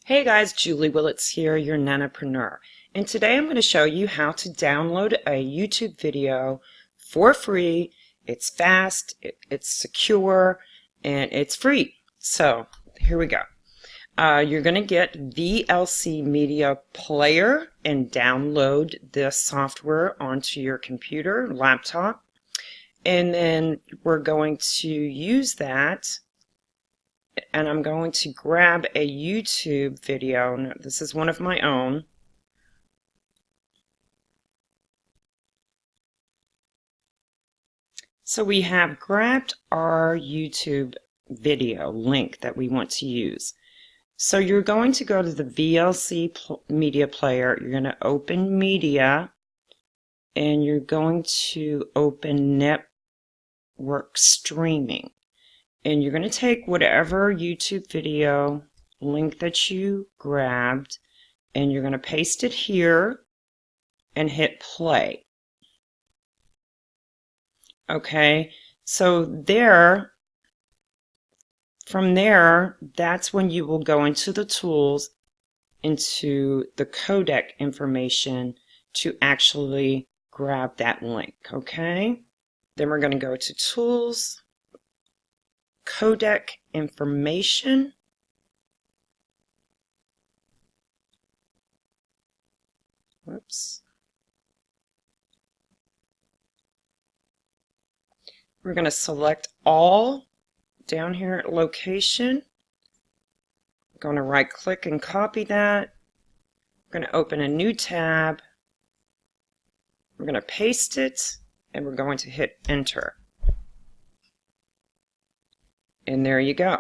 Hey guys, Julie Willits here, your nanopreneur. And today I'm going to show you how to download a YouTube video for free. It's fast, it's secure, and it's free. So here we go. You're going to get VLC Media Player and download this software onto your computer, laptop. And then we're going to use that. And I'm going to grab a YouTube video. Now, this is one of my own. So we have grabbed our YouTube video link that we want to use. So you're going to go to the VLC media player. You're going to open media and you're going to open network streaming. And you're going to take whatever YouTube video link that you grabbed and you're going to paste it here and hit play. Okay, so from there, that's when you will go into the tools, into the codec information to actually grab that link. Okay, then we're going to go to tools, codec information, whoops, we're going to select all down here at location. I'm going to right click and copy that. We're going to open a new tab, we're going to paste it, and we're going to hit enter. And there you go.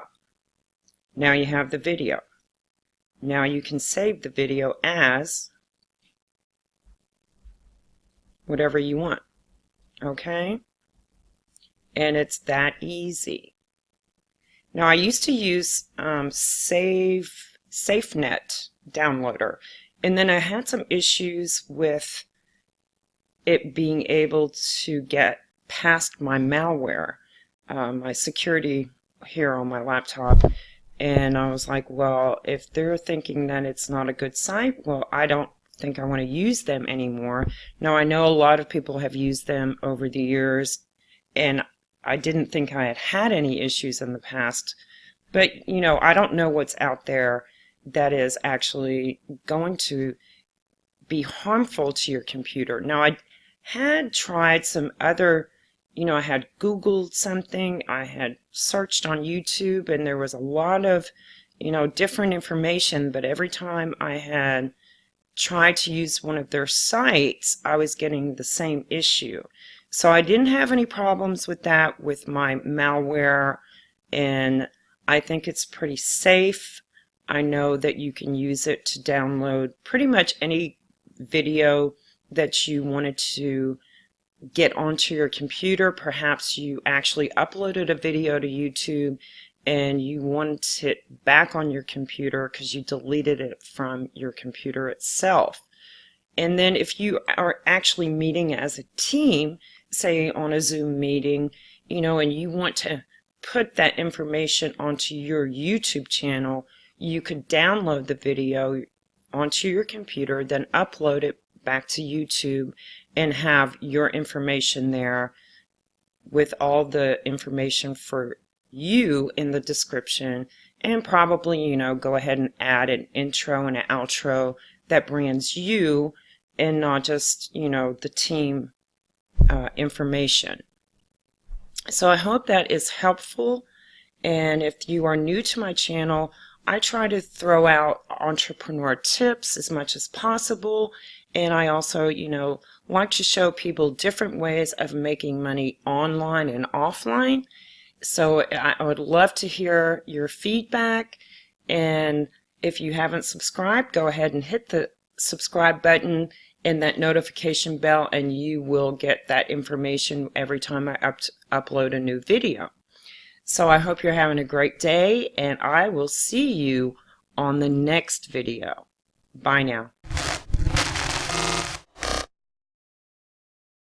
Now you have the video. Now you can save the video as whatever you want. Okay? And it's that easy. Now I used to use SafeNet downloader, and then I had some issues with it being able to get past my malware, my security here on my laptop, and I was like, well, if they're thinking that it's not a good site, well, I don't think I want to use them anymore. Now I know a lot of people have used them over the years, and I didn't think I had had any issues in the past, but you know, I don't know what's out there that is actually going to be harmful to your computer. Now I had tried some other, I had Googled something, I had searched on YouTube, and there was a lot of, different information, but every time I had tried to use one of their sites, I was getting the same issue. So I didn't have any problems with that with my malware, and I think it's pretty safe. I know that you can use it to download pretty much any video that you wanted to get onto your computer. Perhaps you actually uploaded a video to YouTube and you want it back on your computer because you deleted it from your computer itself. And then if you are actually meeting as a team, say on a Zoom meeting, and you want to put that information onto your YouTube channel, you could download the video onto your computer, then upload it back to YouTube and have your information there with all the information for you in the description, and probably, go ahead and add an intro and an outro that brands you and not just, the team information. So I hope that is helpful, and if you are new to my channel, I try to throw out entrepreneur tips as much as possible, and I also, like to show people different ways of making money online and offline. So I would love to hear your feedback, and if you haven't subscribed, go ahead and hit the subscribe button and that notification bell, and you will get that information every time I upload a new video. So I hope you're having a great day, and I will see you on the next video. Bye now.